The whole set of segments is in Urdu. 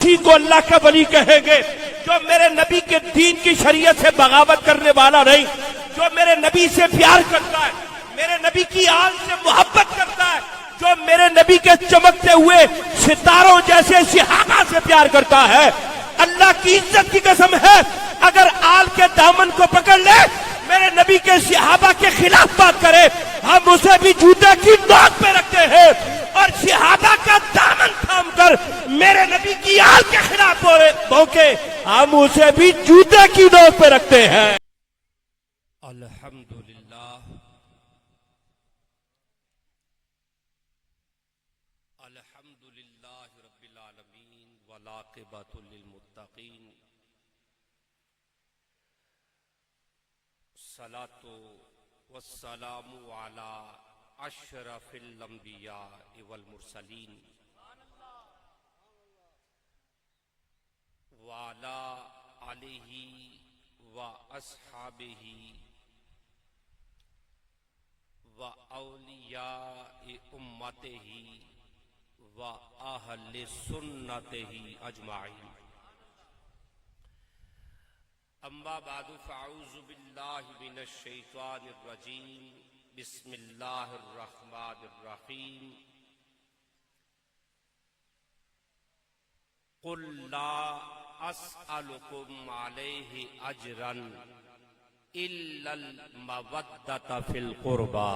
اسی کو اللہ کا ولی کہیں گے جو میرے نبی کے دین کی شریعت سے بغاوت کرنے والا نہیں، جو میرے نبی سے پیار کرتا ہے، میرے نبی کی آن سے محبت کرتا ہے، جو میرے نبی کے چمکتے ہوئے ستاروں جیسے صحابہ سے پیار کرتا ہے۔ اللہ کی عزت کی قسم ہے، اگر آل کے دامن کو پکڑ لے، میرے نبی کے صحابہ کے خلاف بات کرے، ہم اسے بھی جوتے کی نوک پہ رکھتے ہیں، اور صحابہ کا دامن تھام کر میرے نبی کی آل کے خلاف بھونکے، ہم اسے بھی جوتے کی نوک پہ رکھتے ہیں۔ الحمدللہ الحمدللہ رب العالمین والعاقبۃ للمتقین، الصلاۃ والسلام علی اشرف الانبیاء والمرسلین وعلی آلہ واصحابہ واولیاء امتہ واہل سنتہ اجمعین، اما بعد فاعوذ باللہ من الشیطان الرجیم، بسم اللہ الرحمن الرحیم، قل لا اسألکم علیہ اجرا الا المودۃ فی القربى،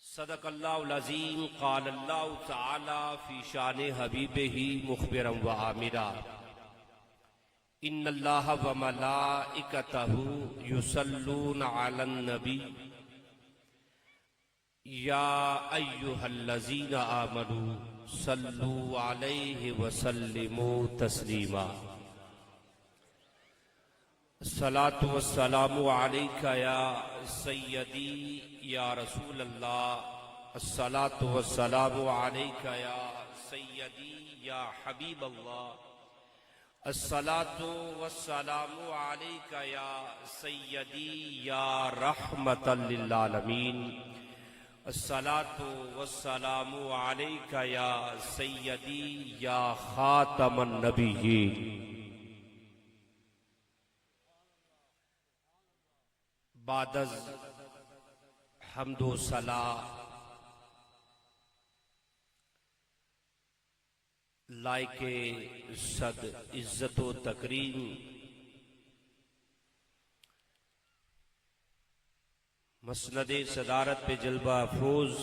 صدق اللہ العظیم۔ قال اللہ تعالی فی شان حبیبہ مخبرا وآمرا، ان اللہ وملائکتہ یصلون علی النبی یا ایہا الذین آمنوا صلوا علیہ وسلموا تسلیما، الصلاۃ والسلام علیک یا سیدی یا رسول اللہ، الصلاۃ والسلام علیک یا سیدی یا حبیب اللہ، الصلاۃ والسلام علیک یا سیدی یا رحمۃ للعالمین، الصلاۃ والسلام علیک یا سیدی یا خاتم النبیین۔ بعد از حمد و ثنا لائق صد عزت و تکریم مسند صدارت پہ جلوہ افروز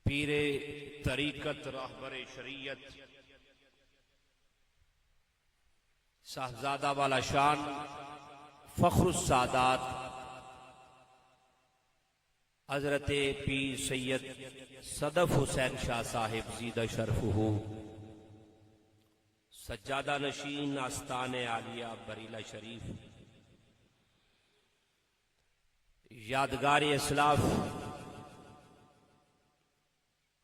پیر طریقت راہبر شریعت صاحبزادہ والا شان فخر السادات حضرت پیر سید صدف حسین شاہ صاحب زیدہ شرفہ، سجادہ نشین آستان عالیہ بریلہ شریف، یادگار اسلاف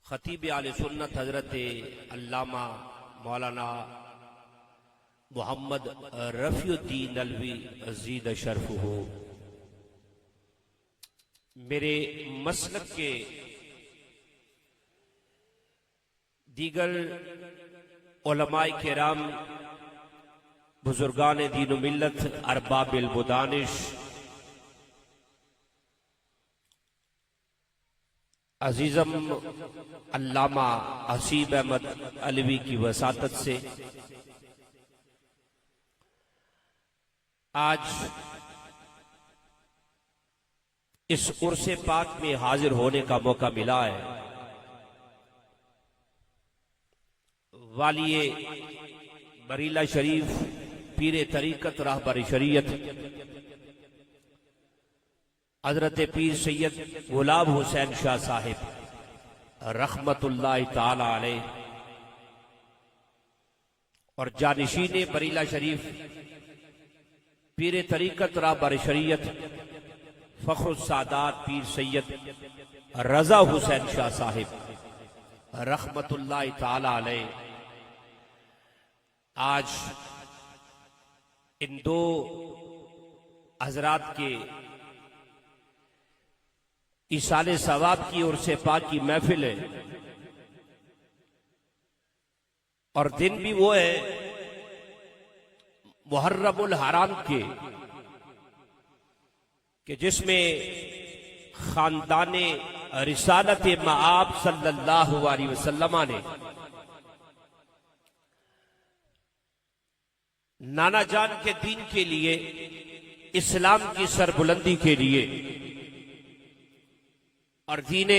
خطیب اہل سنت حضرت علامہ مولانا محمد رفیع الدین علوی زیدہ شرفہ، میرے مسلک کے دیگر علماء کرام، بزرگان دین و ملت، ارباب البدانش، عزیزم علامہ حسیب احمد علوی کی وساطت سے آج اس عرص پاک میں حاضر ہونے کا موقع ملا ہے۔ والی بریلہ شریف، پیر طریقت راہبر شریعت حضرت پیر سید غلام حسین شاہ صاحب رحمت اللہ تعالی علیہ، اور جانشین بریلہ شریف پیر طریقت راہبر شریعت فخر السادات پیر سید رضا حسین شاہ صاحب رحمت اللہ تعالی علیہ، آج ان دو حضرات کے ایصال ثواب کی اور سے پاک کی محفل ہے، اور دن بھی وہ ہے محرم الحرام کے کہ جس میں خاندان رسالت مآب صلی اللہ علیہ وسلم نے نانا جان کے دین کے لیے، اسلام کی سربلندی کے لیے اور دین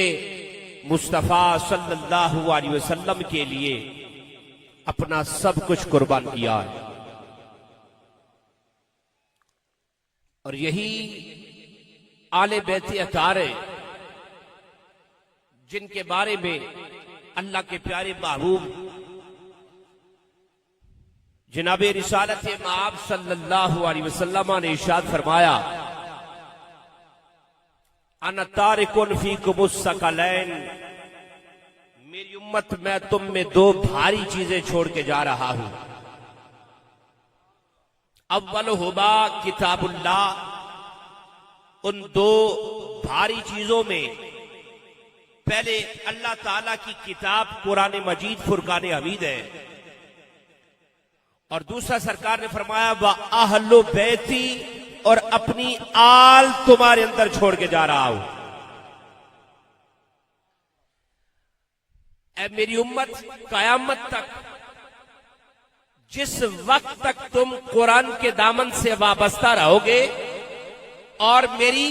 مصطفیٰ صلی اللہ علیہ وسلم کے لیے اپنا سب کچھ قربان کیا ہے۔ اور یہی آل بیت اطہار ہے جن کے بارے میں اللہ کے پیارے محبوب جناب رسالت مآب صلی اللہ علیہ وسلم نے ارشاد فرمایا، انا تارکن فیکم الثقلین، میری امت میں تم میں دو بھاری چیزیں چھوڑ کے جا رہا ہوں۔ اولہما کتاب اللہ، ان دو بھاری چیزوں میں پہلے اللہ تعالیٰ کی کتاب قرآن مجید فرقان حمید ہے، اور دوسرا سرکار نے فرمایا وَأَهْلُ بَيْتِي، اور اپنی آل تمہارے اندر چھوڑ کے جا رہا ہوں۔ اے میری امت، قیامت تک جس وقت تک تم قرآن کے دامن سے وابستہ رہو گے اور میری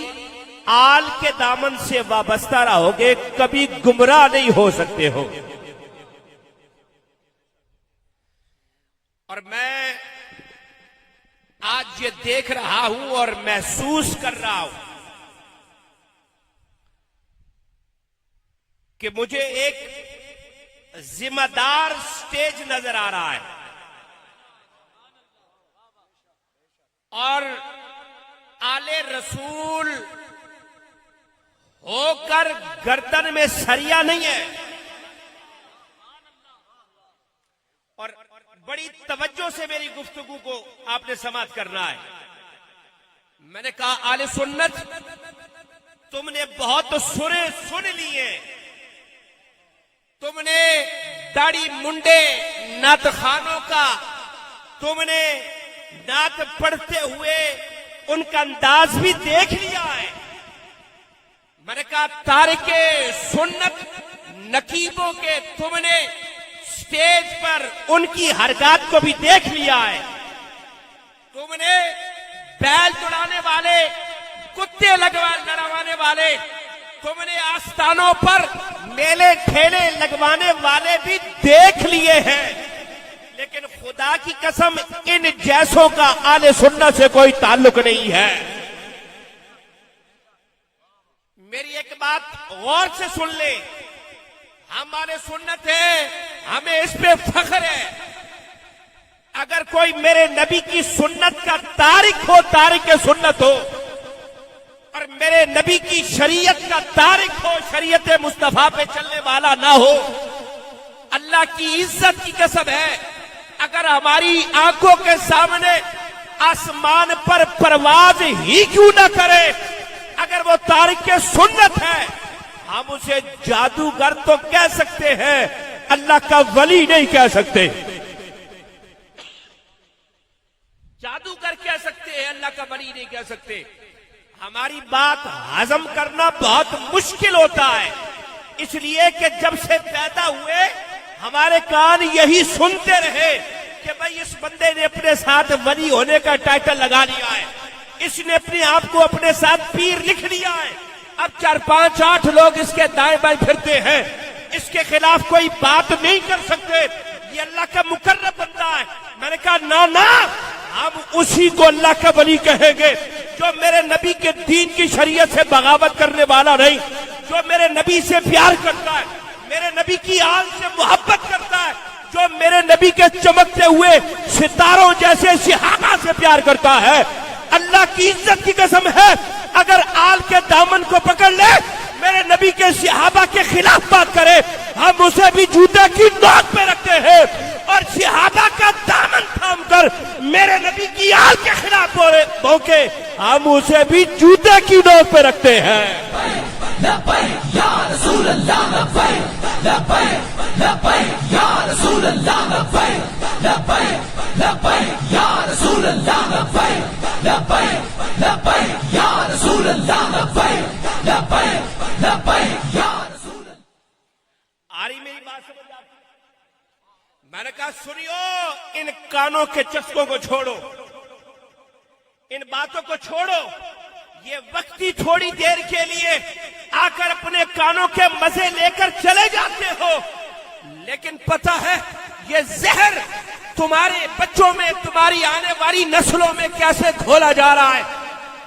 آل کے دامن سے وابستہ رہو گے، کبھی گمراہ نہیں ہو سکتے ہو۔ اور میں آج یہ دیکھ رہا ہوں اور محسوس کر رہا ہوں کہ مجھے ایک ذمہ دار سٹیج نظر آ رہا ہے، اور آل رسول ہو کر گردن میں سریا نہیں ہے، اور بڑی توجہ سے میری گفتگو کو آپ نے سماعت کرنا ہے۔ میں نے کہا آل سنت، تم نے بہت سنے سن لیے، تم نے داڑھی منڈے نعت خانوں کا، تم نے نعت پڑھتے ہوئے ان کا انداز بھی دیکھ لیا ہے۔ میں نے کہا تارک سنت نقیبوں کے تم نے سٹیج پر ان کی حرکات کو بھی دیکھ لیا ہے، تم نے بیل دوڑانے والے، کتے لڑوانے والے، تم نے آستانوں پر میلے ٹھیلے لگوانے والے بھی دیکھ لیے ہیں، لیکن خدا کی قسم ان جیسوں کا آل سنت سے کوئی تعلق نہیں ہے۔ میری ایک بات غور سے سن لے، ہم آل سنت ہیں، ہمیں اس پہ فخر ہے۔ اگر کوئی میرے نبی کی سنت کا تارک ہو، تارک سنت ہو، اور میرے نبی کی شریعت کا تارک ہو، شریعت مصطفیٰ پہ چلنے والا نہ ہو، اللہ کی عزت کی قسم ہے، اگر ہماری آنکھوں کے سامنے آسمان پر پرواز ہی کیوں نہ کرے، اگر وہ تارک سنت ہے، ہم اسے جادوگر تو کہہ سکتے ہیں، اللہ کا ولی نہیں کہہ سکتے۔ جادوگر کہہ سکتے ہیں، اللہ کا ولی نہیں کہہ سکتے۔ ہماری بات ہضم کرنا بہت مشکل ہوتا ہے، اس لیے کہ جب سے پیدا ہوئے ہمارے کان یہی سنتے رہے کہ بھئی اس بندے نے اپنے ساتھ ولی ہونے کا ٹائٹل لگا لیا ہے، اس نے اپنے آپ کو اپنے ساتھ پیر لکھ لیا ہے، اب 4 5 8 لوگ اس کے دائیں بائیں پھرتے ہیں، اس کے خلاف کوئی بات نہیں کر سکتے، یہ اللہ کا مقرب بندہ ہے۔ میں نے کہا نا، ہم اسی کو اللہ کا ولی کہیں گے جو میرے نبی کے دین کی شریعت سے بغاوت کرنے والا نہیں، جو میرے نبی سے پیار کرتا ہے، میرے نبی کی آن سے محبت کرتا ہے، جو میرے نبی کے چمکتے ہوئے ستاروں جیسے صحابہ سے پیار کرتا ہے۔ اللہ کی عزت کی قسم ہے، اگر آل کے دامن کو پکڑ لے، میرے نبی کے صحابہ کے خلاف بات کرے، ہم اسے بھی جوتے کی نوک پہ رکھتے ہیں، اور صحابہ کا دامن تھام کر میرے نبی کی آل کے خلاف بھونکے، ہم اسے بھی جوتے کی نوک پہ رکھتے ہیں۔ لبیک یا رسول اللہ لبیک لبیک لبیک یا رسول اللہ لبیک لبیک لبیک یا رسول اللہ لبیک لبیک لبیک یا رسول اللہ لبیک لبیک لبیک یا رسول اللہ. آ رہی میری بات سمجھ آتی؟ میں نے کہا سنیو، ان کانوں کے چسکوں کو چھوڑو، ان باتوں کو چھوڑو. یہ وقتی تھوڑی دیر کے لیے آ کر اپنے کانوں کے مزے لے کر چلے جاتے ہو، لیکن پتہ ہے یہ زہر تمہارے بچوں میں، تمہاری آنے والی نسلوں میں کیسے گھولا جا رہا ہے.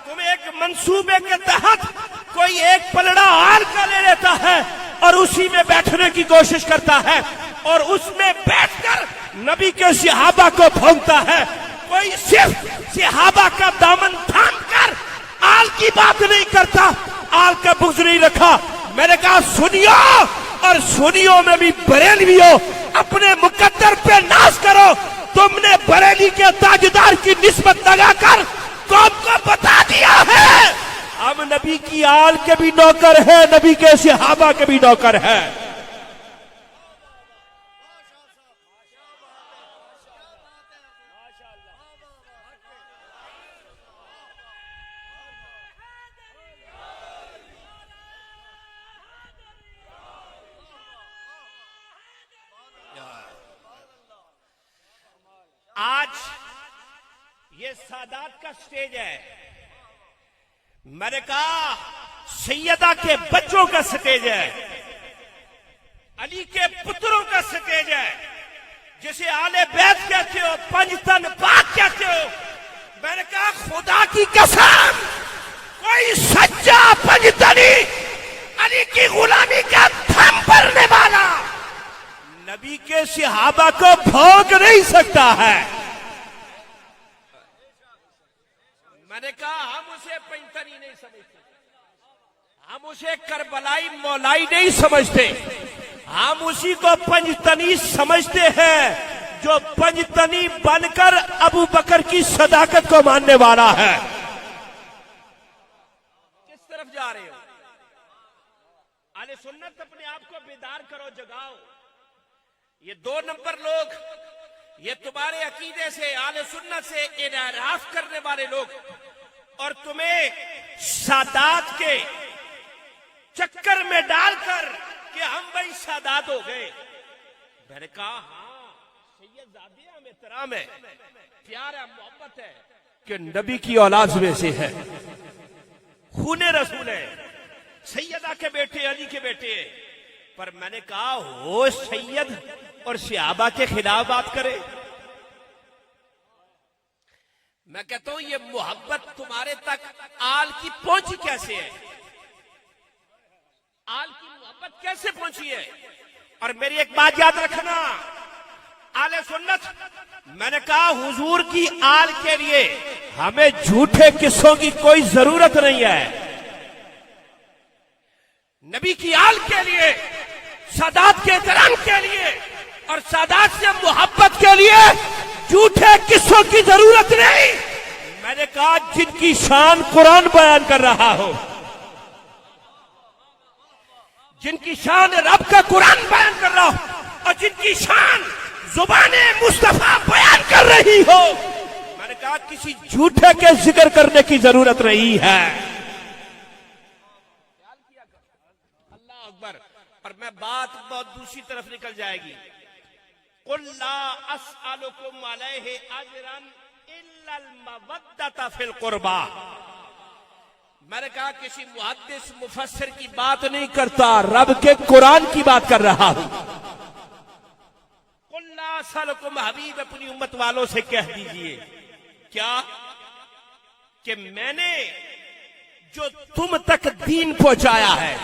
تمہیں ایک منصوبے کے تحت کوئی ایک پلڑا آل کا لے لیتا ہے اور اسی میں بیٹھنے کی کوشش کرتا ہے اور اس میں بیٹھ کر نبی کے صحابہ کو بھونکتا ہے. کوئی صرف صحابہ کا دامن تھام کر آل کی بات نہیں کرتا، آل کا بغض نہیں رکھا. میں نے کہا سنیو، اور سنیو میں بھی بریلوی ہو، اپنے مقدر پہ ناز کرو. تم نے بریلی کے تاجدار کی نسبت لگا کر قوم کو بتا دیا ہے ہم نبی کی آل کے بھی نوکر ہیں، نبی کے صحابہ کے بھی نوکر ہیں. آج یہ سادات کا سٹیج ہے. میں نے کہا سیدہ کے بچوں کا سٹیج ہے، علی کے پتروں کا سٹیج ہے، جسے آل بیت کہتے ہو، پنجتن پاک کہتے ہو. میں نے کہا خدا کی قسم کوئی سچا پنجتنی علی کی غلامی کا تھم بھرنے والا نبی کے صحابہ کو بھونک نہیں سکتا ہے. میں نے کہا ہم اسے پنجتنی نہیں سمجھتے، ہم اسے کربلائی مولائی نہیں سمجھتے، ہم اسی کو پنجتنی سمجھتے ہیں جو پنجتنی بن کر ابو بکر کی صداقت کو ماننے والا ہے. کس طرف جا رہے ہو؟ اہل سنت اپنے آپ کو بیدار کرو، جگاؤ. یہ 2 نمبر لوگ، یہ تمہارے عقیدے سے، اہل سنت سے انحراف کرنے والے لوگ، اور تمہیں سادات کے چکر میں ڈال کر کہ ہم بھائی سادات ہو گئے. میں نے کہا ہاں سید زادے ہم احترام ہے، پیار ہے، محبت ہے کہ نبی کی اولاد میں سے ہے، خون رسول ہے، سیدہ کے بیٹے، علی کے بیٹے. پر میں نے کہا ہو سید اور صحابہ کے خلاف بات کرے. میں کہتا ہوں یہ محبت تمہارے تک آل کی پہنچی کیسے ہے؟ آل کی محبت کیسے پہنچی ہے؟ اور میری ایک بات یاد رکھنا، آل سنت، میں نے کہا حضور کی آل کے لیے ہمیں جھوٹے قصوں کی کوئی ضرورت نہیں ہے. نبی کی آل کے لیے، سادات کے احترام کے لیے اور سادات سے محبت کے لیے جھوٹے قصوں کی ضرورت نہیں. میں نے کہا جن کی شان قرآن بیان کر رہا ہو، جن کی شان رب کا قرآن بیان کر رہا ہو، اور جن کی شان زبان مصطفیٰ بیان کر رہی ہو، میں نے کہا کسی جھوٹے کے ذکر کرنے کی ضرورت نہیں ہے. اللہ اکبر. اور میں بات بہت دوسری طرف نکل جائے گی. قُلْ لَا أَسْأَلُكُمْ عَلَيْهِ أَجْرًا إِلَّا الْمَوَدَّةَ فِي الْقُرْبَى. میں نے کہا کسی محدث مفسر کی بات نہیں کرتا، رب کے قرآن کی بات کر رہا ہوں. قُلْ لَا أَسْأَلُكُمْ، حبیب اپنی امت والوں سے کہہ دیجئے کیا کہ میں نے جو تم تک دین پہنچایا ہے،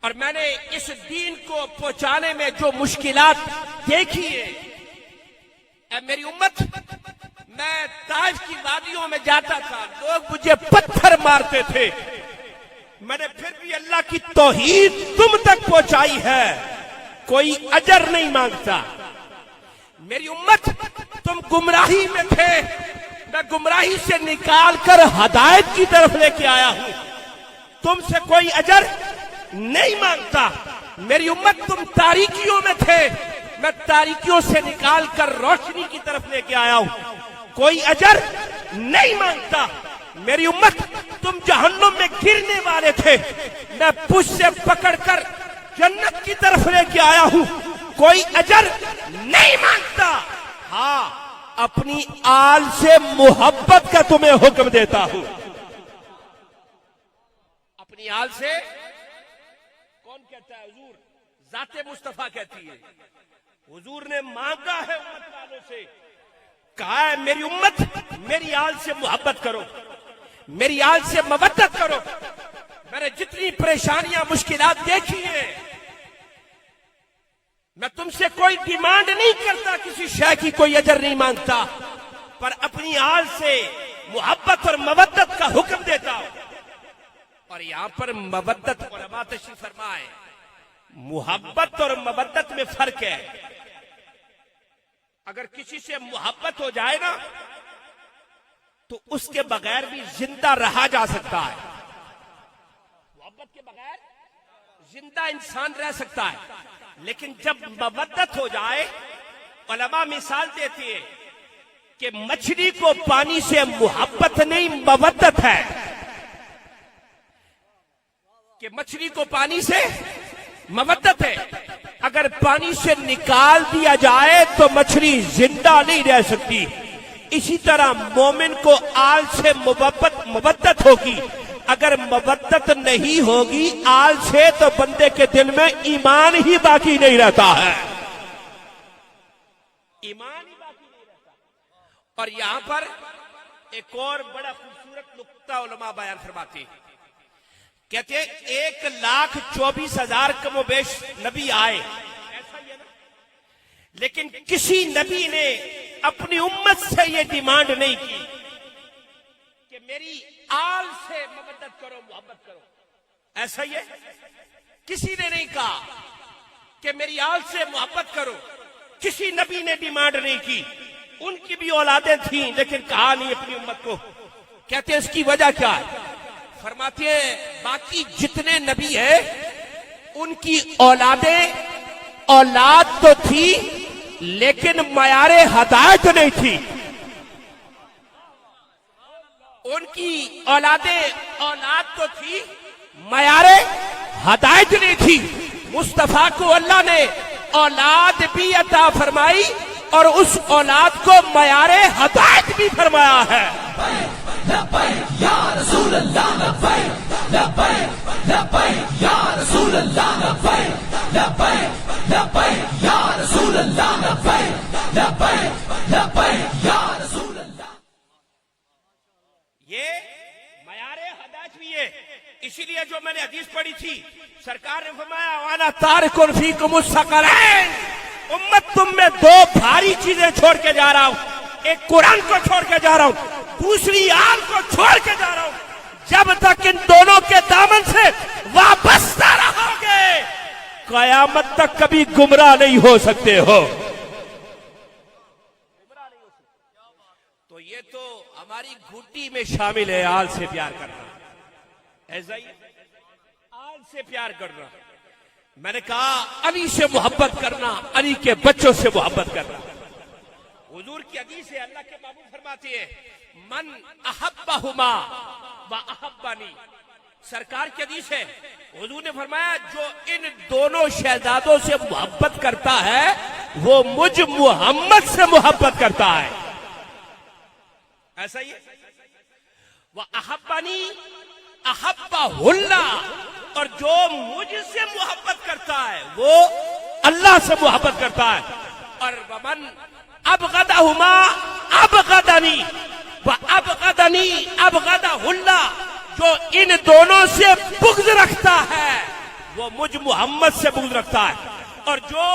اور میں نے اس دین کو پہنچانے میں جو مشکلات دیکھی ہے، اے میری امت، میں طائف کی وادیوں میں جاتا تھا، لوگ مجھے پتھر مارتے تھے، میں نے پھر بھی اللہ کی توحید تم تک پہنچائی ہے، کوئی اجر نہیں مانگتا. میری امت، تم گمراہی میں تھے، میں گمراہی سے نکال کر ہدایت کی طرف لے کے آیا ہوں. تم سے کوئی اجر نہیں مانگتا. میری امت تم تاریکیوں میں تھے, میں تاریکیوں سے نکال کر روشنی کی طرف لے کے آیا ہوں. کوئی اجر نہیں مانگتا. میری امت تم جہنم میں گرنے والے تھے, میں پشت سے پکڑ کر جنت کی طرف لے کے آیا ہوں. کوئی اجر نہیں مانگتا. ہاں, اپنی آل سے محبت کا تمہیں حکم دیتا ہوں. اپنی آل سے کون کہتا ہے؟ حضور, ذات مصطفیٰ کہتی ہے. حضور نے مانگا ہے امت والوں سے, کہا ہے میری امت میری آل سے محبت کرو, میری آل سے مودت کرو. میں نے جتنی پریشانیاں مشکلات دیکھی ہیں, میں تم سے کوئی ڈیمانڈ نہیں کرتا, کسی شے کی کوئی اجر نہیں مانگتا, پر اپنی آل سے محبت اور مودت کا حکم دیتا ہوں. اور یہاں پر مودت علماء تشریف فرمائے, محبت اور مودت میں فرق ہے. اگر کسی سے محبت ہو جائے نا تو اس کے بغیر بھی زندہ رہا جا سکتا ہے. محبت کے بغیر زندہ انسان رہ سکتا ہے, لیکن جب مودت ہو جائے, علماء مثال دیتے ہیں کہ مچھلی کو پانی سے محبت نہیں مودت ہے, کہ مچھلی کو پانی سے مودت ہے. اگر پانی سے نکال دیا جائے تو مچھلی زندہ نہیں رہ سکتی. اسی طرح مومن کو آل سے مودت ہوگی. اگر مودت نہیں ہوگی آل سے تو بندے کے دل میں ایمان ہی باقی نہیں رہتا ہے. ایمان ہی باقی نہیں رہتا. اور یہاں پر ایک اور بڑا خوبصورت نقطہ علماء بیان فرماتے ہیں. کہتے ہیں 1,24,000 کم و بیش نبی آئے, ایسا ہی ہے نا, لیکن کسی نبی نے اپنی امت سے یہ ڈیمانڈ نہیں کی کہ میری آل سے مودت کرو, محبت کرو. ایسا ہی ہے, کسی نے نہیں کہا کہ میری آل سے محبت کرو. کسی نبی نے ڈیمانڈ نہیں کی. ان کی بھی اولادیں تھیں لیکن کہا نہیں اپنی امت کو. کہتے ہیں اس کی وجہ کیا ہے؟ فرماتے ہیں باقی جتنے نبی ہیں ان کی اولادیں اولاد تو تھی لیکن معیار ہدایت نہیں تھی. ان کی اولادیں اولاد تو تھی, معیار ہدایت نہیں تھی. مصطفیٰ کو اللہ نے اولاد بھی عطا فرمائی اور اس اولاد کو معیار ہدایت بھی فرمایا ہے. لبیک یا رسول اللہ, لبیک لبیک لبیک یا رسول اللہ, لبیک لبیک لبیک یا رسول اللہ, لبیک لبیک لبیک یا رسول اللہ. یہ معیار ہدایت بھی ہے. اسی لیے جو میں نے حدیث پڑھی تھی, سرکار نے فرمایا وانا تارکن فیکم الثقلین, امت تم میں دو بھاری چیزیں چھوڑ کے جا رہا ہوں. ایک قرآن کو چھوڑ کے جا رہا ہوں, دوسری آل کو چھوڑ کے جا رہا ہوں. جب تک ان دونوں کے دامن سے وابستہ رہو گے قیامت تک کبھی گمراہ نہیں ہو سکتے ہو. تو یہ تو ہماری گھٹی میں شامل ہے, آل سے پیار کرنا. ایسا ہی آل سے پیار کرنا. میں نے کہا علی سے محبت کرنا, علی کے بچوں سے محبت کرنا. حضور کی حدیث ہے, اللہ کے محبوب فرماتے ہیں من احبہما و احبانی. سرکار کی حدیث ہے, حضور نے فرمایا جو ان دونوں شہزادوں سے محبت کرتا ہے وہ مجھ محمد سے محبت کرتا ہے. ایسا ہی ہے. وہ احبانی احبہ اللہ, اور جو مجھ سے محبت کرتا ہے وہ اللہ سے محبت کرتا ہے. اور ومن ابغضہما ابغضنی وابغضنی ابغضہ اللہ, جو ان دونوں سے بغض رکھتا ہے وہ مجھ محمد سے بغض رکھتا ہے, اور جو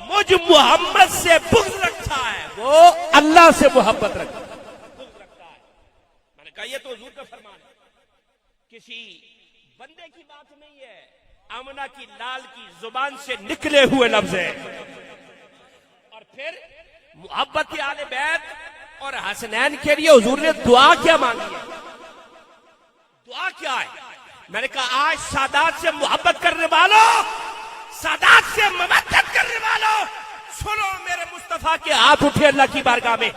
مجھ محمد سے بغض رکھتا ہے وہ اللہ سے محبت رکھتا ہے. میں نے کہا یہ تو حضور کا فرمان ہے, کسی بندے کی بات نہیں ہے, آمنہ کی لال کی زبان سے نکلے ہوئے لفظ ہے. اور پھر محبت آل بیت اور حسنین کے لیے حضور نے دعا کیا مانگی ہے؟ دعا کیا ہے؟ میں نے کہا آج سادات سے محبت کرنے والوں، سادات سے مودت کرنے والوں، سنو میرے مصطفیٰ کے ہاتھ اٹھے اللہ کی بارگاہ میں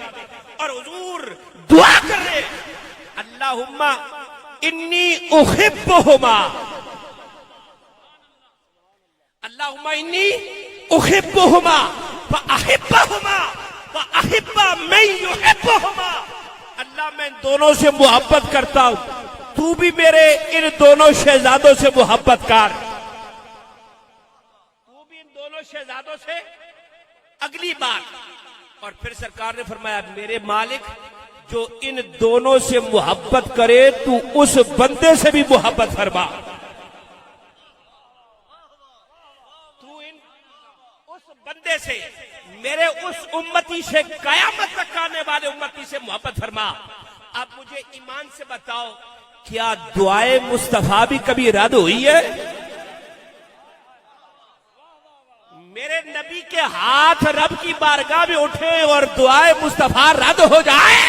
اور حضور دعا کر رہے، اللہم انی احبہما، اللہم انی احبہما فاحبہما واحب من یحبہما، اللہ میں ان دونوں سے محبت کرتا ہوں، تو بھی میرے ان دونوں شہزادوں سے محبت کر، تو بھی ان دونوں شہزادوں سے۔ اگلی بات، اور پھر سرکار نے فرمایا میرے مالک جو ان دونوں سے محبت کرے تو اس بندے سے بھی محبت فرما، تو اس بندے سے، میرے اس امتی سے، قیامت تک آنے والے امتی سے محبت فرما۔ اب مجھے ایمان سے بتاؤ کیا دعائے مصطفیٰ بھی کبھی رد ہوئی ہے؟ میرے نبی کے ہاتھ رب کی بارگاہ میں اٹھے اور دعائے مصطفیٰ رد ہو جائے؟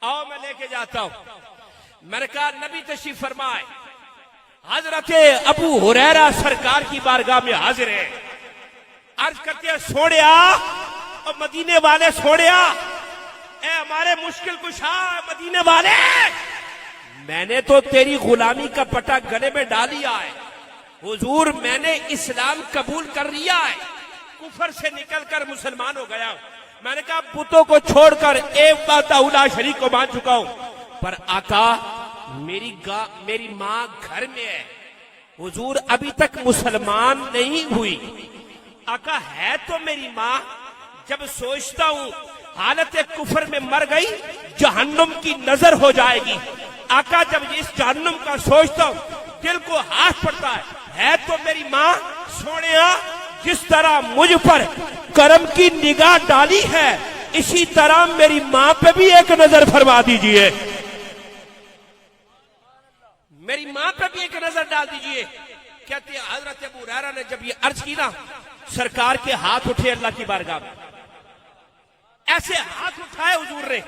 آؤ میں لے کے جاتا ہوں۔ میں نے کہا نبی تشریف فرمائے، حضرت ابو ہریرہ سرکار کی بارگاہ میں حاضر ہے، عرض کرتے ہیں سوڑیا اور مدینے والے، سوڑیا اے ہمارے مشکل کشا مدینے والے، میں نے تو تیری غلامی کا پٹا گلے میں ڈال لیا ہے، حضور میں نے اسلام قبول کر لیا ہے، کفر سے نکل کر مسلمان ہو گیا ہوں، میں نے کہا بتوں کو چھوڑ کر ایک بات اولا شریک کو مان چکا ہوں، پر آقا میری ماں گھر میں ہے، حضور ابھی تک مسلمان نہیں ہوئی، آقا ہے تو میری ماں، جب سوچتا ہوں حالت کفر میں مر گئی جہنم کی نظر ہو جائے گی، آقا جب اس جہنم کا سوچتا ہوں دل کو ہاتھ پڑتا ہے تو میری ماں، سونیا جس طرح مجھ پر کرم کی نگاہ ڈالی ہے اسی طرح میری ماں پہ بھی ایک نظر فرما دیجئے، میری ماں پہ بھی ایک نظر ڈال دیجئے۔ کہتے ہیں حضرت ابو ہریرہ نے جب یہ عرض کی نا، سرکار کے ہاتھ اٹھے اللہ کی بارگاہ میں، ایسے ہاتھ اٹھائے حضور نے،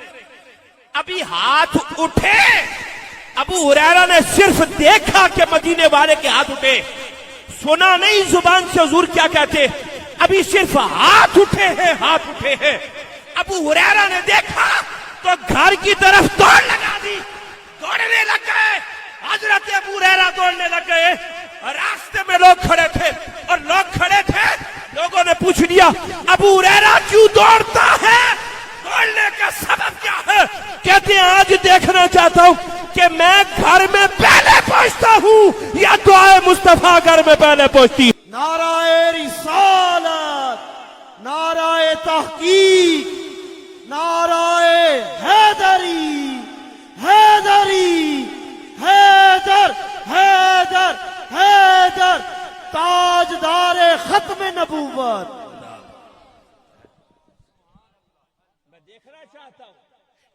ابھی ہاتھ اٹھے، ابو ہریرہ نے صرف دیکھا کہ مدینے والے کے ہاتھ اٹھے، سنا نہیں زبان سے حضور کیا کہتے، ابھی صرف ہاتھ اٹھے ہیں، ہاتھ اٹھے ہیں۔ ابو ہریرہ نے دیکھا تو گھر کی طرف دوڑ لگا دی، دوڑنے لگ گئے، حضرت ابو ہریرہ دوڑنے لگ گئے، راستے میں لوگ کھڑے تھے اور لوگ کھڑے تھے، لوگوں نے پوچھ لیا ابو ہریرہ کیوں دوڑتا ہے، دوڑنے کا سبب کیا ہے؟ کہتے ہیں آج دیکھنا چاہتا ہوں کہ میں گھر میں پہلے پہنچتا ہوں یا دعائے مصطفیٰ گھر میں پہلے پہنچتی ہے۔ نعرہ رسالت، نعرہ تحقیق، نعرہ حیدری، حیدری، حیدر، حیدر، حیدر، تاجدار ختم نبوت۔ میں دیکھنا چاہتا ہوں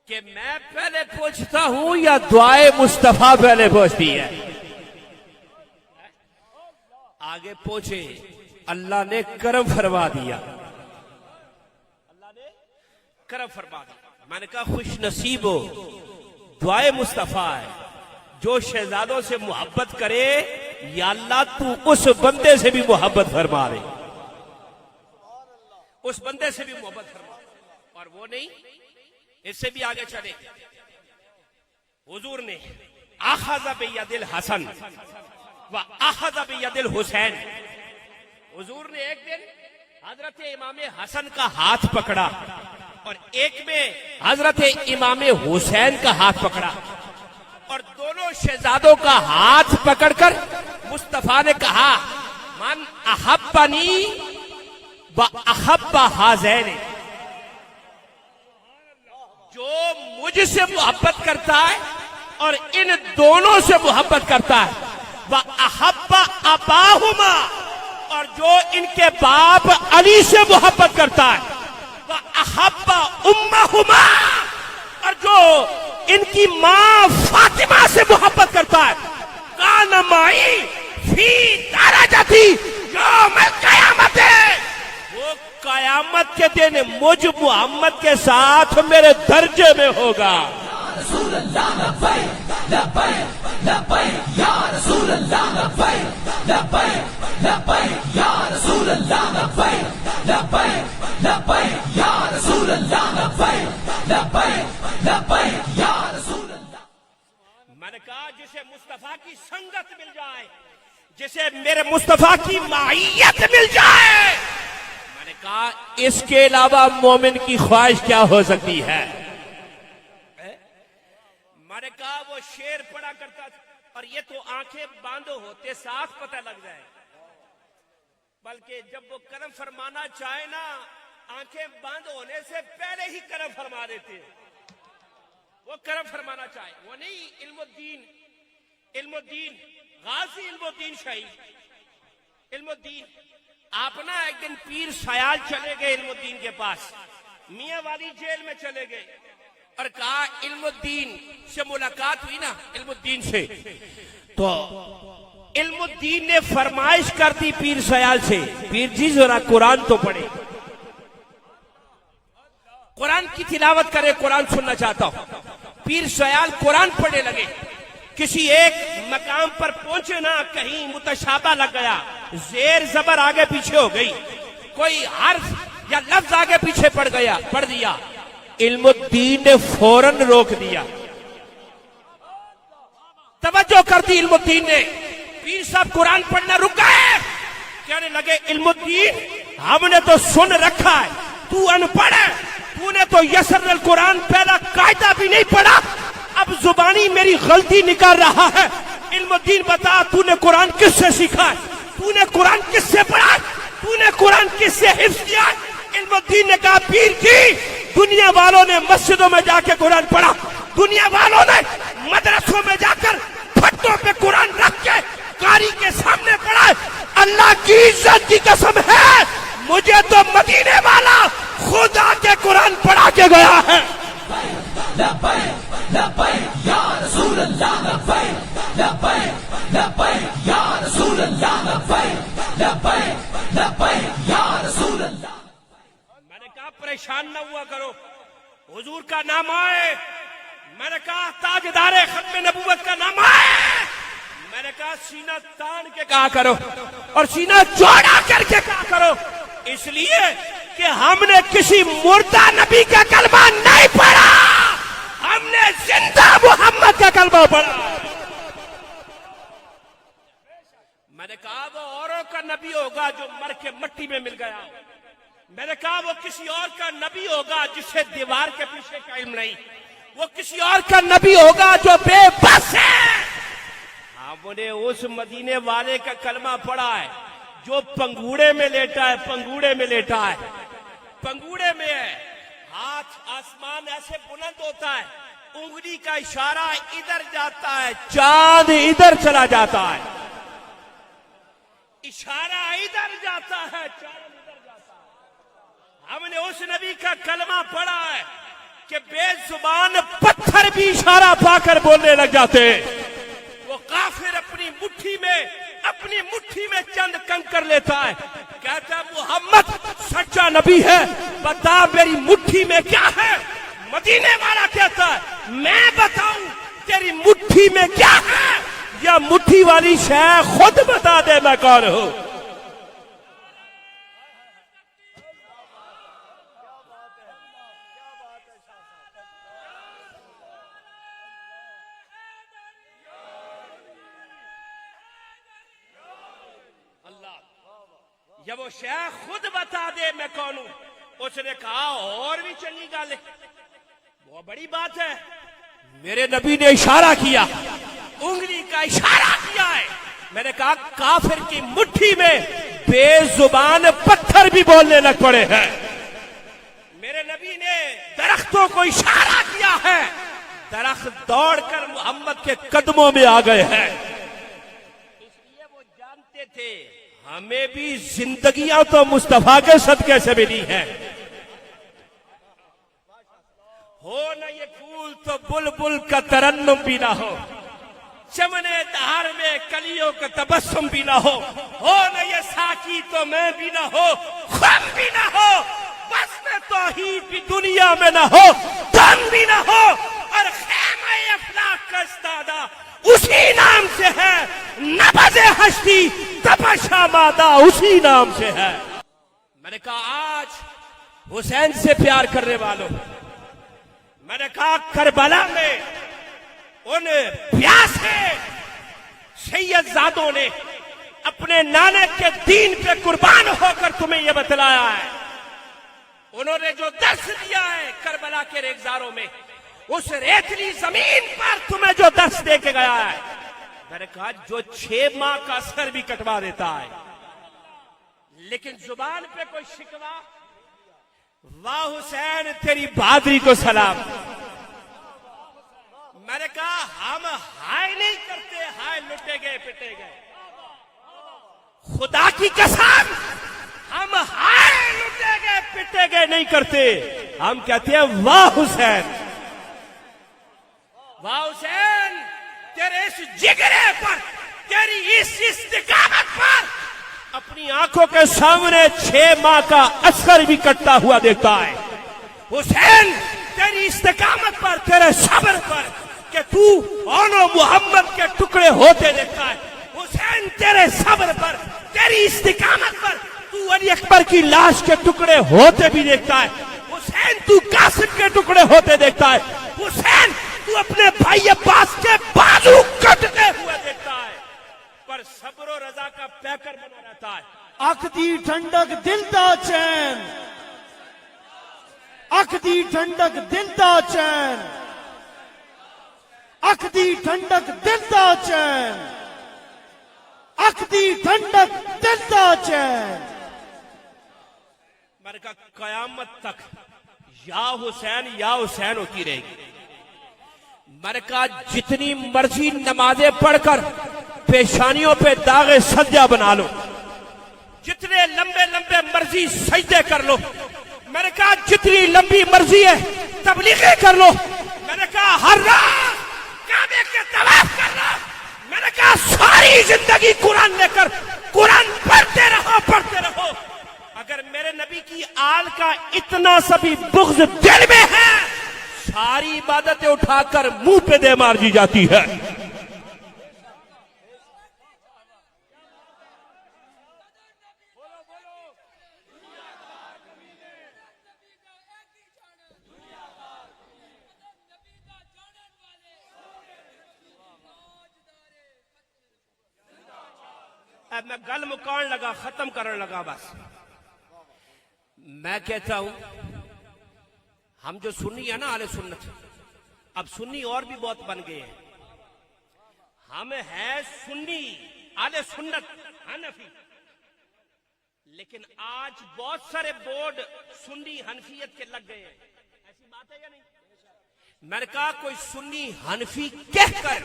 کہ میں پہلے پہنچتا ہوں یا دعائے مصطفیٰ پہلے پہنچتی ہے۔ آگے پہنچے، اللہ نے کرم فرما دیا، اللہ نے کرم فرما دیا۔ میں نے کہا خوش نصیب ہو، دعائے مصطفیٰ ہے، جو شہزادوں سے محبت کرے یا اللہ تو اس بندے سے بھی محبت فرما دے، اس بندے سے بھی محبت فرما دے۔ اور وہ نہیں، اس سے بھی آگے چلے، حضور نے اخذ بید الحسن و اخذ بید الحسین، حضور نے ایک دن حضرت امام حسن کا ہاتھ پکڑا اور ایک میں حضرت امام حسین کا ہاتھ پکڑا، اور دونوں شہزادوں کا ہاتھ پکڑ کر مصطفیٰ نے کہا من احبنی و احب ہذین، جو مجھ سے محبت کرتا ہے اور ان دونوں سے محبت کرتا ہے، وَأَحَبَّ أَبَاهُمَا، اور جو ان کے باپ علی سے محبت کرتا ہے، وَأَحَبَّ أُمَّهُمَا، اور جو ان کی ماں فاطمہ سے محبت کرتا ہے، کَانَ مَعِي فِي دَرَجَتِي یوم القیامت، وہ قیامت کے دن مجھ محمد کے ساتھ میرے درجے میں ہوگا۔ رسول اللہ لبیک لبیک لبیک یا رسول اللہ لبیک لبیک لبیک یا رسول اللہ لبیک لبیک لبیک یا رسول اللہ لبیک لبیک لبیک یا رسول اللہ. میں نے کہا جسے مصطفیٰ کی سنگت مل جائے، جسے میرے مصطفیٰ کی معیت مل جائے، میں نے کہا اس کے علاوہ مومن کی خواہش کیا ہو سکتی ہے. میں نے کہا وہ شعر پڑھا کرتا تھا، اور یہ تو آنکھیں باندھو ہوتے ساتھ پتہ لگ جائے، بلکہ جب وہ کرم فرمانا چاہے نا، آنکھیں بند ہونے سے پہلے ہی کرم فرما دیتے. وہ کرم فرمانا چاہے، وہ نہیں علم الدین غازی علم الدین شہید علم الدین. آپ نا ایک دن پیر سیال چلے گئے علم الدین کے پاس، میاں والی جیل میں چلے گئے اور کہا علم الدین سے ملاقات ہوئی نا، علم الدین سے، تو علم الدین نے فرمائش کر دی پیر سیال سے، پیر جی ذرا قرآن تو پڑھے، قرآن کی تلاوت کرے، قرآن سننا چاہتا ہوں. پیر سیال قرآن پڑھنے لگے. کسی ایک مقام پر پہنچے نا، کہیں متشابہ لگ گیا، زیر زبر آگے پیچھے ہو گئی، کوئی حرف یا لفظ آگے پیچھے پڑھ دیا. علم الدین نے فوراً روک دیا، توجہ کر دی علم الدین نے. پیر صاحب قرآن پڑھنا رک گئے، کہنے لگے علم الدین ہم نے تو سن رکھا ہے، تو ان پڑھ ہے، تو نے تو یسر القرآن پہلا قاعدہ بھی نہیں پڑھا، اب زبانی میری غلطی نکال رہا ہے. علم الدین بتا تو نے قرآن کس سے سیکھا ہے، تو نے قرآن کس سے پڑھا ہے، تو نے قرآن کس سے حفظ کیا ہے. علم الدین نے کہا پیر جی دنیا والوں نے مسجدوں میں جا کے قرآن پڑھا، دنیا والوں نے مدرسوں میں جا کر پھٹوں پہ قرآن رکھ کے قاری کے سامنے پڑھا ہے. اللہ کی عزت کی قسم ہے مجھے تو مدینے والا خود آ کے قرآن پڑھا کے گیا ہے. لبیک لبیک یا رسول اللہ لبیک لبیک لبیک یا رسول اللہ لبیک لبیک لبیک یا رسول اللہ. میں نے کہا پریشان نہ ہوا کرو، حضور کا نام آئے، میں نے کہا تاجدار ختم نبوت کا نام آئے، میں نے کہا سینہ تان کے کہا کرو اور سینہ چوڑا کر کے کہا کرو، اس لیے کہ ہم نے کسی مردہ نبی کا کلمہ نہیں پڑھا، ہم نے زندہ محمد کا کلمہ پڑھا. میں نے کہا وہ اوروں کا نبی ہوگا جو مر کے مٹی میں مل گیا، میں نے کہا وہ کسی اور کا نبی ہوگا جسے دیوار کے پیچھے کا علم نہیں، وہ کسی اور کا نبی ہوگا جو بے بس ہے. ہم نے اس مدینے والے کا کلمہ پڑھا ہے جو پنگوڑے میں لیٹا ہے، پنگوڑے میں لیٹا ہے، پنگوڑے میں ہے، ہاتھ آسمان ایسے بلند ہوتا ہے، انگلی کا اشارہ ادھر جاتا ہے، چاند ادھر چلا جاتا ہے، اشارہ ادھر جاتا ہے، چاند ادھر جاتا ہے. ہم نے اس نبی کا کلمہ پڑھا ہے کہ بے زبان پتھر بھی اشارہ پا کر بولنے لگ جاتے. وہ کافر اپنی مٹھی میں چند کنکر لیتا ہے، کہتا ہے محمد سچا نبی ہے، بتا میری مٹھی میں کیا ہے. مدینے والا کہتا ہے میں بتاؤں تیری مٹھی میں کیا ہے، یا مٹھی والی شے خود بتا دے میں کون ہوں. جب وہ شیخ خود بتا دے میں کون ہوں، اس نے کہا اور بھی چنگی گل ہے، وہ بڑی بات ہے. میرے نبی نے اشارہ کیا، انگلی کا اشارہ کیا ہے. میں نے کہا کافر کی مٹھی میں بے زبان پتھر بھی بولنے لگ پڑے ہیں. میرے نبی نے درختوں کو اشارہ کیا ہے، درخت دوڑ کر محمد کے قدموں میں آ گئے ہیں. اس لیے وہ جانتے تھے ہمیں بھی زندگیاں تو مصطفیٰ کے صدقے سے ملی ہیں. ہو نہ یہ پھول تو بلبل کا ترنم بھی نہ ہو، چمنے دہار میں کلیوں کا تبسم بھی نہ ہو نہ یہ ساقی تو میں بھی نہ ہو، خم بھی نہ ہو، بس میں توحید بھی دنیا میں نہ ہو، دم بھی نہ ہو، اور خیمہ افلاک کا استادا اسی نام سے ہے، نبض ہستی تپشا مادہ اسی نام سے ہے۔ میں نے کہا آج حسین سے پیار کرنے والوں، میں نے کہا کربلا میں ان پیاسے سید زادوں نے اپنے نانے کے دین پہ قربان ہو کر تمہیں یہ بتلایا ہے، انہوں نے جو درس دیا ہے کربلا کے ریگزاروں میں، اس ریتلی زمین پر تمہیں جو درس دے کے گیا ہے، میں نے کہا جو 6 ماہ کا سر بھی کٹوا دیتا ہے لیکن زبان پہ کوئی شکوا، واہ حسین تیری بہادری کو سلام۔ میں نے کہا ہم ہائے نہیں کرتے، ہائے لٹے گئے پٹے گئے، خدا کی قسم ہم ہائے لٹے گئے پٹے گئے نہیں کرتے، ہم کہتے ہیں واہ حسین، واہ حسین تیرے اس جگرے پر، تیری اس استقامت پر اپنی آنکھوں کے سامنے 6 ماہ کا اثر بھی کٹتا ہوا دیکھتا ہے۔ حسین تیری استقامت پر، تیرے صبر پر کہ تو اونو محمد کے ٹکڑے ہوتے دیکھتا ہے، حسین تیرے صبر پر، تیری استقامت پر تو علی اکبر کی لاش کے ٹکڑے ہوتے بھی دیکھتا ہے، حسین تو قاسم کے ٹکڑے ہوتے دیکھتا ہے، حسین تو اپنے بھائی عباس کے بازو کٹتے ہوئے دیکھتا ہے، پر صبر و رضا کا پیکر بنا رہتا ہے۔ اکھ دی ٹھنڈک دل دا چین، اکھ دی ٹھنڈک دل دا چین، اکھ دی ٹھنڈک دل دا چین، اکھ دی ٹھنڈک دل دا چین۔ میں نے کہا قیامت تک یا حسین ہوتی رہے گی۔ میں نے کہا جتنی مرضی نمازیں پڑھ کر پیشانیوں پہ داغ سجدہ بنا لو، جتنے لمبے لمبے مرضی سجدے کر لو، میں نے کہا جتنی لمبی مرضی ہے تبلیغیں کر لو، میں نے کہا ہر رات کعبے کے طواف کر لو، میں نے کہا ساری زندگی قرآن لے کر قرآن پڑھتے رہو، اگر میرے نبی کی آل کا اتنا سا بھی بغض دل میں ہے، ساری عبادتیں اٹھا کر منہ پہ دے مار دی جاتی ہے۔ اب میں گل مکان لگا، ختم کرنے لگا، بس میں کہتا ہوں ہم جو سنی ہے نا اہل سنت، اب سنی اور بھی بہت بن گئے ہیں، ہم ہیں سنی اہل سنت حنفی، لیکن آج بہت سارے بورڈ سنی حنفیت کے لگ گئے ہیں، ایسی بات ہے یا نہیں؟ میں نے کہا کوئی سنی حنفی کہہ کر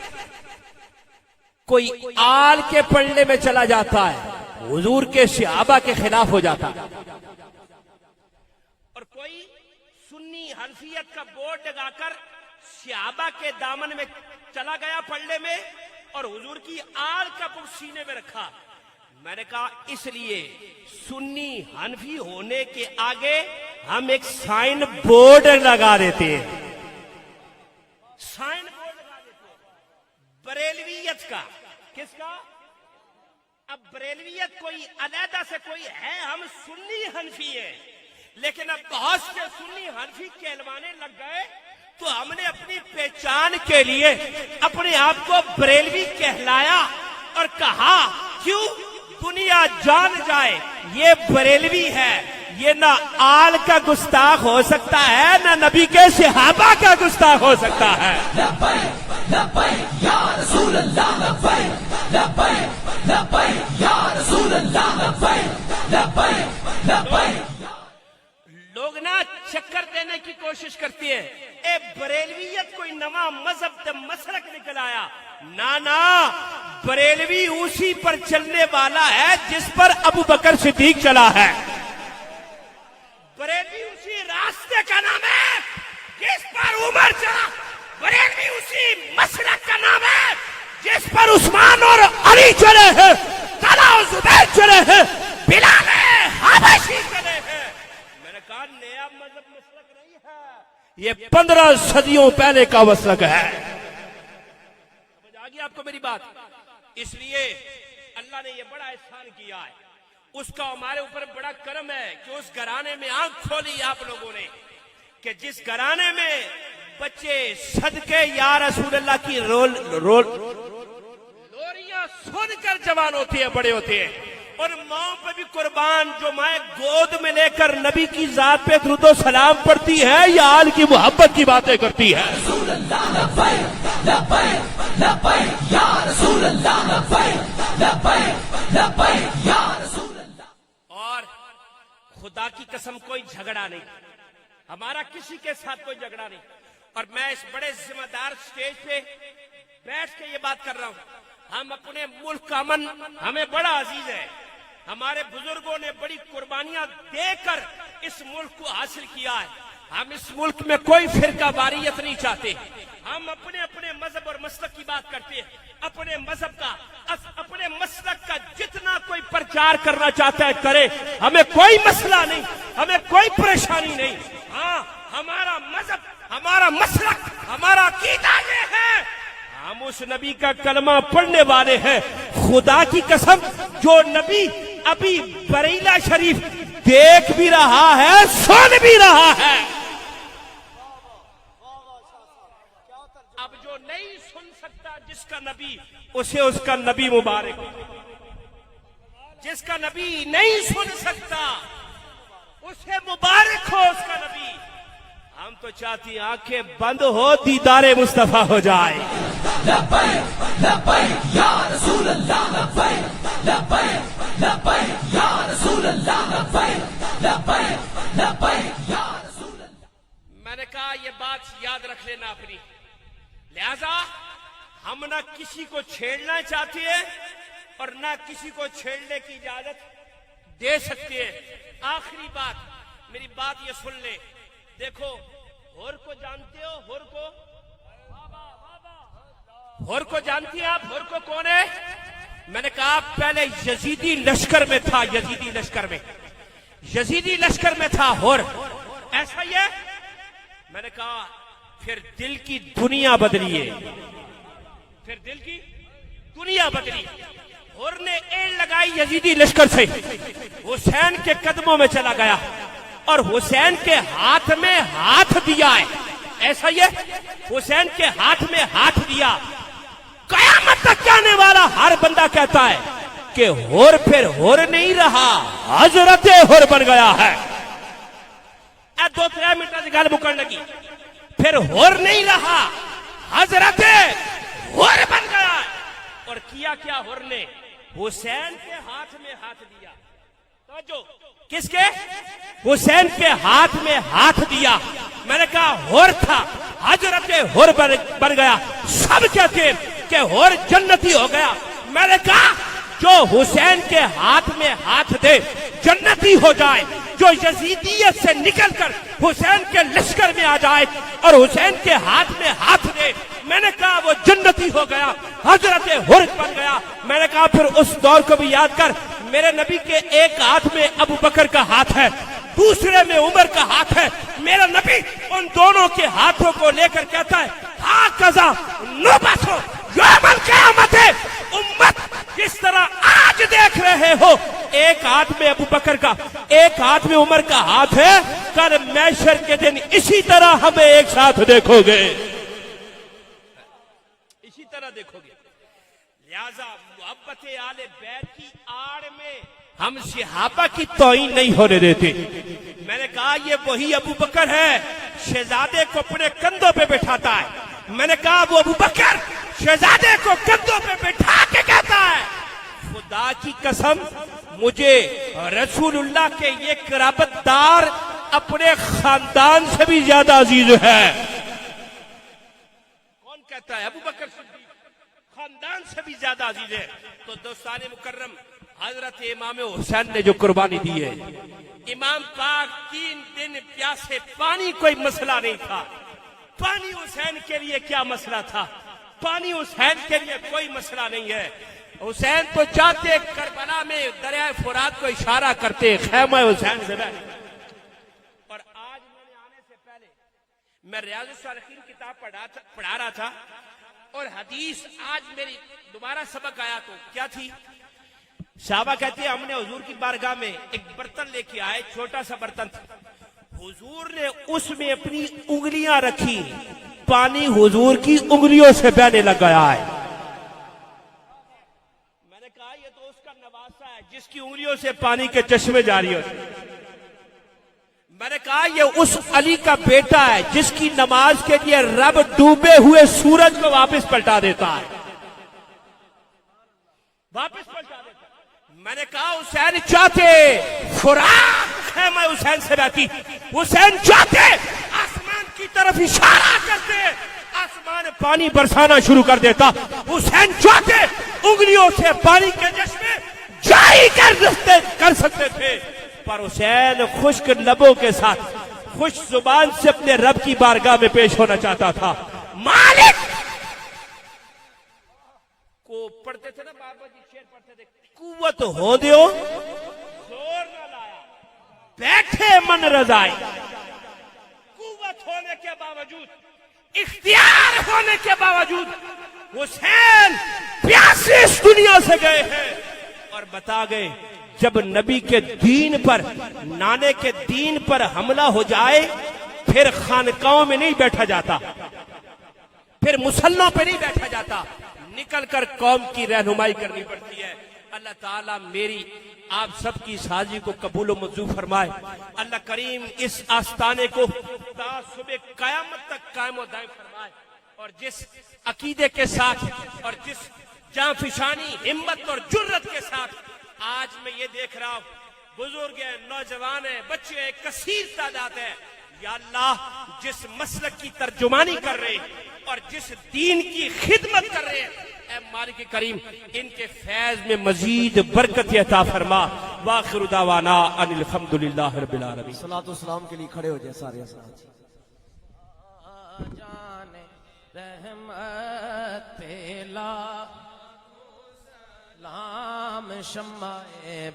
کوئی آل کے پڑھنے میں چلا جاتا ہے، حضور کے صحابہ کے خلاف ہو جاتا ہے، اور کوئی سنی حنفیت کا بورڈ لگا کر صحابہ کے دامن میں چلا گیا پڑھنے میں، اور حضور کی آل کا بت سینے میں رکھا۔ میں نے کہا اس لیے سنی حنفی ہونے کے آگے ہم ایک سائن بورڈ لگا دیتے ہیں، سائن بورڈ لگا دیتے ہیں بریلویت کا۔ کس کا؟ اب بریلویت کوئی علیحدہ سے کوئی ہے، ہم سنی حنفی ہیں، لیکن اب بہت سے سنی حنفی کہلوانے لگ گئے، تو ہم نے اپنی پہچان کے لیے اپنے آپ کو بریلوی کہلایا اور کہا کیوں دنیا جان جائے یہ بریلوی ہے، یہ نہ آل کا گستاخ ہو سکتا ہے نہ نبی کے صحابہ کا گستاخ ہو سکتا ہے۔ لبیک لبیک یا رسول اللہ، لبیک لبیک لبیک یا رسول اللہ، لبیک لبیک لبیک۔ لوگ نا چکر دینے کی کوشش کرتی ہے، اے بریلویت کوئی نواں مذہب تے مسلک نکل آیا، نا بریلوی اسی پر چلنے والا ہے جس پر ابو بکر صدیق چلا ہے، بریلوی اسی راستے کا نام ہے جس پر عمر چلا، بریلوی اسی مسلک کا نام ہے جس پر عثمان اور علی چلے ہیں، طلحہ اور زبیر چلے ہیں، بلال حبشی چلے ہیں۔ میں نے کہا نیا مذہب مسلک نہیں ہے، یہ 15 صدیوں پہلے کا مسلک ہے۔ آپ کو میری بات؟ اس لیے اللہ نے یہ بڑا احسان کیا ہے، اس کا ہمارے اوپر بڑا کرم ہے کہ اس گھرانے میں آنکھ کھولی آپ لوگوں نے، کہ جس گھرانے میں بچے صدقے یا رسول اللہ کی لوریاں سن کر جوان ہوتے ہیں، بڑے ہوتے ہیں، اور ماں پہ بھی قربان، جو مائیں گود میں لے کر نبی کی ذات پہ درود و سلام پڑھتی ہے یا آل کی محبت کی باتیں کرتی ہے۔ رسول اللہ لبیک لبیک لبیک یا رسول اللہ لبیک لبیک لبیک یا رسول اللہ۔ اور خدا کی قسم کوئی جھگڑا نہیں، ہمارا کسی کے ساتھ کوئی جھگڑا نہیں، اور میں اس بڑے ذمہ دار سٹیج پہ بیٹھ کے یہ بات کر رہا ہوں، ہم اپنے ملک کا امن ہمیں بڑا عزیز ہے، ہمارے بزرگوں نے بڑی قربانیاں دے کر اس ملک کو حاصل کیا ہے، ہم اس ملک میں کوئی فرقہ واریت نہیں چاہتے، ہم اپنے اپنے مذہب اور مسلک کی بات کرتے ہیں، اپنے مذہب کا اپنے مسلک کا جتنا کوئی پرچار کرنا چاہتا ہے کرے، ہمیں کوئی مسئلہ نہیں، ہمیں کوئی پریشانی نہیں، ہاں ہمارا مذہب، ہمارا مسلک، ہمارا عقیدہ یہ ہے، ہم اس نبی کا کلمہ پڑھنے والے ہیں، خدا کی قسم جو نبی ابھی بریلہ شریف دیکھ بھی رہا ہے، سن بھی رہا ہے، اب جو نہیں سن سکتا جس کا نبی، اسے اس کا نبی مبارک، جس کا نبی نہیں سن سکتا اسے مبارک ہو اس کا نبی۔ ہم تو چاہتی ہیں آنکھیں بند ہو، دیدار مصطفیٰ ہو جائے۔ لبیک لبیک یا رسول اللہ لبیک لبیک لبیک یا رسول اللہ لبیک لبیک لبیک یا رسول اللہ۔ میں نے کہا یہ بات یاد رکھ لینا اپنی، لہذا ہم نہ کسی کو چھیڑنا چاہتے ہیں اور نہ کسی کو چھیڑنے کی اجازت دے سکتے ہیں۔ آخری بات، میری بات یہ سن لیں، دیکھو ہور کو جانتے ہو؟ ہور کو جانتی ہیں آپ؟ ہور کو کون ہے؟ میں نے کہا پہلے یزیدی لشکر میں تھا، یزیدی لشکر میں تھا ہور، ایسا ہی ہے؟ میں نے کہا پھر دل کی دنیا بدلی ہے، پھر دل کی دنیا بدلی، ہور نے ایڑ لگائی یزیدی لشکر سے، حسین کے قدموں میں چلا گیا اور حسین کے ہاتھ میں ہاتھ دیا ہے، ایسا ہی ہے؟ حسین کے ہاتھ میں ہاتھ دیا۔ قیامت تک جانے والا ہر بندہ کہتا ہے کہ ہور پھر ہور نہیں رہا، حضرت ہور بن گیا ہے۔ 2-3 منٹ سے گل مکن لگی، پھر ہور نہیں رہا، حضرت ہور بن گیا ہے۔ اور کیا کیا ہور نے؟ حسین کے ہاتھ میں ہاتھ دیا، توجہ، کس کے؟ حسین کے ہاتھ میں ہاتھ دیا۔ میں نے کہا ہور تھا، حضرت ہور بن گیا۔ سب کہتے ہیں کہ ہور جنتی ہو گیا۔ میں نے کہا جو حسین کے ہاتھ میں ہاتھ دے جنتی ہو جائے، جو یزیدیت سے نکل کر حسین کے لشکر میں آ جائے اور حسین کے ہاتھ میں ہاتھ دے، میں نے کہا وہ جنتی ہو گیا، حضرت ہور بن گیا۔ میں نے کہا پھر اس دور کو بھی یاد کر، میرے نبی کے ایک ہاتھ میں ابو بکر کا ہاتھ ہے، دوسرے میں عمر کا ہاتھ ہے، میرا نبی ان دونوں کے ہاتھوں کو لے کر کہتا ہے ہاں قضا نوبت ہو یوم القیامت ہے امت، جس طرح آج دیکھ رہے ہو ایک ہاتھ میں ابو بکر کا، ایک ہاتھ میں عمر کا ہاتھ ہے، کل محشر کے دن اسی طرح ہمیں ایک ساتھ دیکھو گے، اسی طرح دیکھو گے۔ لہذا محبت آل بیت کی آڑ میں ہم صحابہ کی توہین نہیں ہونے دیتے۔ میں نے کہا یہ وہی ابو بکر ہے شہزادے کو اپنے کندھوں پہ بٹھاتا ہے، میں نے کہا وہ ابو بکر شہزادے کو کندھوں پہ بٹھا کے کہتا ہے خدا کی قسم مجھے رسول اللہ کے یہ قرابت دار اپنے خاندان سے بھی زیادہ عزیز ہے۔ کون کہتا ہے؟ ابو بکر صدیق خاندان سے بھی زیادہ عزیز ہے۔ تو دوستان مکرم، حضرت امام حسین نے جو قربانی دی ہے، امام پاک 3 دن پیاسے، پانی کوئی مسئلہ نہیں تھا، پانی حسین کے لیے کیا مسئلہ تھا؟ پانی حسین کے لیے کوئی مسئلہ نہیں ہے۔ حسین تو چاہتے کربلا میں دریائے فرات کو اشارہ کرتے خیمہ حسین سے بیٹھ۔ اور آج میں نے آنے سے پہلے میں ریاض الصالحین کتاب پڑھا رہا تھا، اور حدیث آج میری دوبارہ سبق آیا تو کیا تھی؟ صحابہ کہتے ہیں ہم نے حضور کی بارگاہ میں ایک برتن لے کے آئے، چھوٹا سا برتن تھا، حضور نے اس میں اپنی انگلیاں رکھی، پانی حضور کی انگلیوں سے بہنے لگ گیا ہے۔ میں نے کہا یہ تو اس کا نواسا ہے جس کی انگلیوں سے پانی کے چشمے جاری ہوتے ہیں۔ میں نے کہا یہ اس علی کا بیٹا ہے جس کی نماز کے لیے رب ڈوبے ہوئے سورج کو واپس پلٹا دیتا ہے، واپس پلٹا دیتا ہے۔ میں نے کہا حسین چاہتے فراق خیمہ حسین سے رہتی، حسین چاہتے آسمان کی طرف اشارہ کرتے، آسمان پانی برسانا شروع کر دیتا، حسین چاہتے انگلیوں سے پانی کے چشمے جاری کر سکتے تھے، پر حسین خشک لبوں کے ساتھ خوش زبان سے اپنے رب کی بارگاہ میں پیش ہونا چاہتا تھا۔ مالک کو پڑھتے تھے نا بابا جی، شعر پڑھتے تھے، قوت ہو دیو زور نہ لایا، بیٹھے من رضائی، قوت ہونے کے باوجود، اختیار ہونے کے باوجود حسین پیاسے اس دنیا سے گئے ہیں، اور بتا گئے جب نبی کے دین پر، نانے کے دین پر حملہ ہو جائے پھر خانقاہوں میں نہیں بیٹھا جاتا، پھر مسلوں پہ نہیں بیٹھا جاتا، نکل کر قوم کی رہنمائی کرنی پڑتی ہے۔ اللہ تعالیٰ میری آپ سب کی سازی کو قبول و منظور فرمائے۔ اللہ کریم اس آستانے کو تا صبح قیامت تک قائم و دائم فرمائے، اور جس عقیدے کے ساتھ اور جس جاں فشانی ہمت اور جرت کے ساتھ آج میں یہ دیکھ رہا ہوں، بزرگ ہیں، نوجوان ہیں، بچے ہیں، کثیر تعداد ہے، یا اللہ جس مسلک کی ترجمانی کر رہے ہیں اور جس دین کی خدمت کر رہے ہیں، اے مالک کریم ان کے فیض میں مزید برکت عطا فرما۔ وآخر دعوانا ان الحمدللہ رب العالمین۔ صلاۃ والسلام کے لیے کھڑے ہو جائے سارے حضرات۔ جان رحمت پیلا لام شمع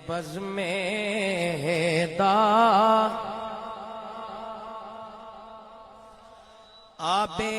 بز میں دا آبے